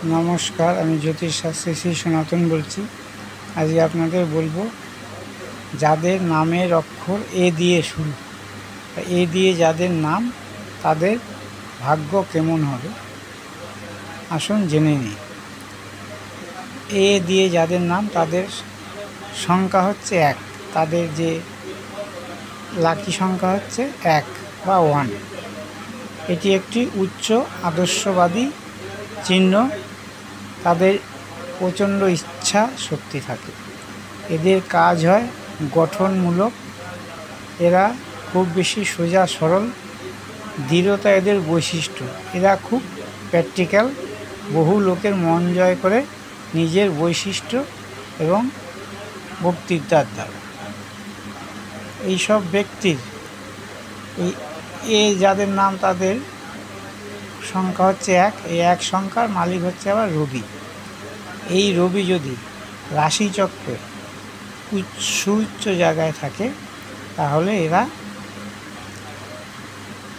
নমস্কার, আমি জ্যোতিষশাস্ত্রী শ্রী সনাতন বলছি। আজকে আপনাদের বলবো যাদের নামের অক্ষর এ দিয়ে শুরু, এ দিয়ে যাদের নাম তাদের ভাগ্য কেমন হবে আসুন জেনে নিই। এ দিয়ে যাদের নাম তাদের সংখ্যা হচ্ছে 1, তাদের যে লাকি সংখ্যা হচ্ছে 1 বা 1। এটি একটি উচ্চ আদর্শবাদী চিহ্ন। তাদের প্রচণ্ড ইচ্ছা শক্তি থাকে, এদের কাজ হয় গঠনমূলক, এরা খুব বেশি সোজা সরল, দৃঢ়তা এদের বৈশিষ্ট্য। এরা খুব প্র্যাকটিক্যাল, বহু লোকের মন জয় করে নিজের বৈশিষ্ট্য এবং বক্তৃতার দ্বারা। এইসব ব্যক্তির এই যাদের নাম তাদের সংখ্যা হচ্ছে 1, এই 1 সংখ্যার মালিক হচ্ছে আবার রবি। এই রবি যদি রাশিচক্রে সুউচ্চ জায়গায় থাকে তাহলে এরা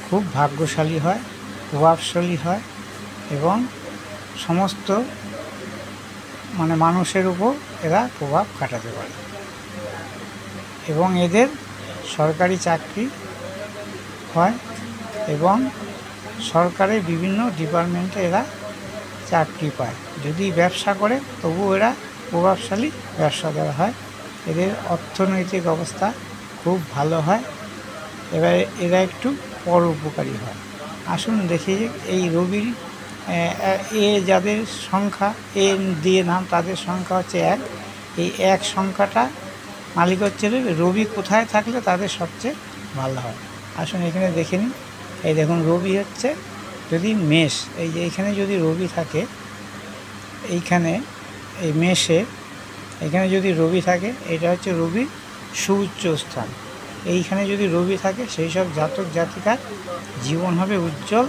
খুব ভাগ্যশালী হয়, প্রভাবশালী হয় এবং সমস্ত মানুষের উপর এরা প্রভাব খাটাতে পারে এবং এদের সরকারি চাকরি হয় এবং সরকারের বিভিন্ন ডিপার্টমেন্টে এরা চাকরি পায়। যদি ব্যবসা করে তবু এরা প্রভাবশালী ব্যবসাদার হয়। এদের অর্থনৈতিক অবস্থা খুব ভালো হয়, এবার এরা একটু পরোপকারী হয়। আসুন দেখি এই রবির এ যাদের সংখ্যা এ দিয়ে নাম তাদের সংখ্যা হচ্ছে 1। এই 1 সংখ্যাটা মালিক হচ্ছে রবি। কোথায় থাকলে তাদের সবচেয়ে ভালো হয় আসুন এখানে দেখে নিন। এই দেখুন রবি হচ্ছে যদি মেষ, এই যে এইখানে যদি রবি থাকে, এইখানে এই মেষে এখানে যদি রবি থাকে, এটা হচ্ছে রবির সুউচ্চ স্থান। এইখানে যদি রবি থাকে সেই সব জাতক জাতিকার জীবন হবে উজ্জ্বল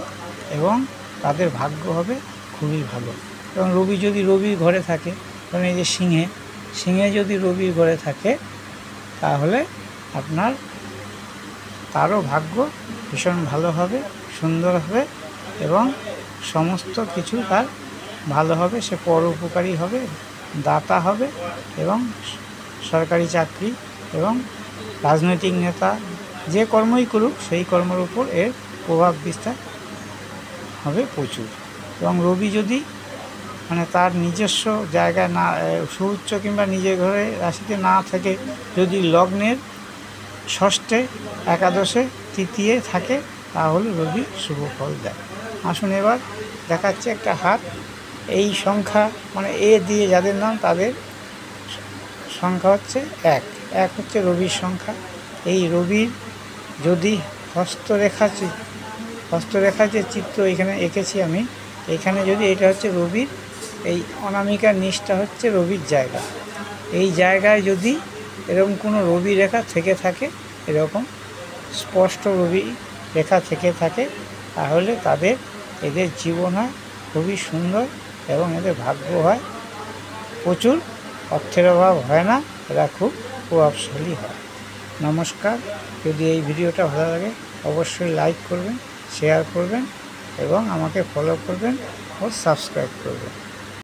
এবং তাদের ভাগ্য হবে খুবই ভালো। এবং রবি যদি রবির ঘরে থাকে, কারণ এই যে সিংহে যদি রবির ঘরে থাকে তাহলে তারও ভাগ্য ভীষণ ভালো হবে, সুন্দর হবে এবং সমস্ত কিছু তার ভালো হবে। সে পরোপকারী হবে, দাতা হবে এবং সরকারি চাকরি এবং রাজনৈতিক নেতা যে কর্মই করুক সেই কর্মের উপর এর প্রভাব বিস্তার হবে প্রচুর। এবং রবি যদি তার নিজস্ব জায়গায় না সুউচ্চ কিংবা নিজের ঘরে রাশিতে না থেকে যদি লগ্নের ষষ্ঠে, একাদশে, তৃতীয় থাকে তাহলে রবি শুভ ফল দেয়। আসুন এবার দেখাচ্ছে একটা হাত। এই সংখ্যা এ দিয়ে যাদের নাম তাদের সংখ্যা হচ্ছে 1 হচ্ছে রবির সংখ্যা। এই রবির যদি হস্তরেখা যে চিত্র এখানে এঁকেছি আমি, এখানে যদি এটা হচ্ছে রবির, এই অনামিকার নিচটা হচ্ছে রবির জায়গা। এই জায়গায় যদি এরকম কোনো রবি রেখা থেকে থাকে, এরকম স্পষ্ট রবি রেখা থেকে থাকে তাহলে এদের জীবন হয় খুবই সুন্দর এবং এদের ভাগ্য হয় প্রচুর, অর্থের অভাব হয় না, এরা খুব প্রভাবশালী হয়। নমস্কার। যদি এই ভিডিওটা ভালো লাগে অবশ্যই লাইক করবেন, শেয়ার করবেন এবং আমাকে ফলো করবেন ও সাবস্ক্রাইব করবেন।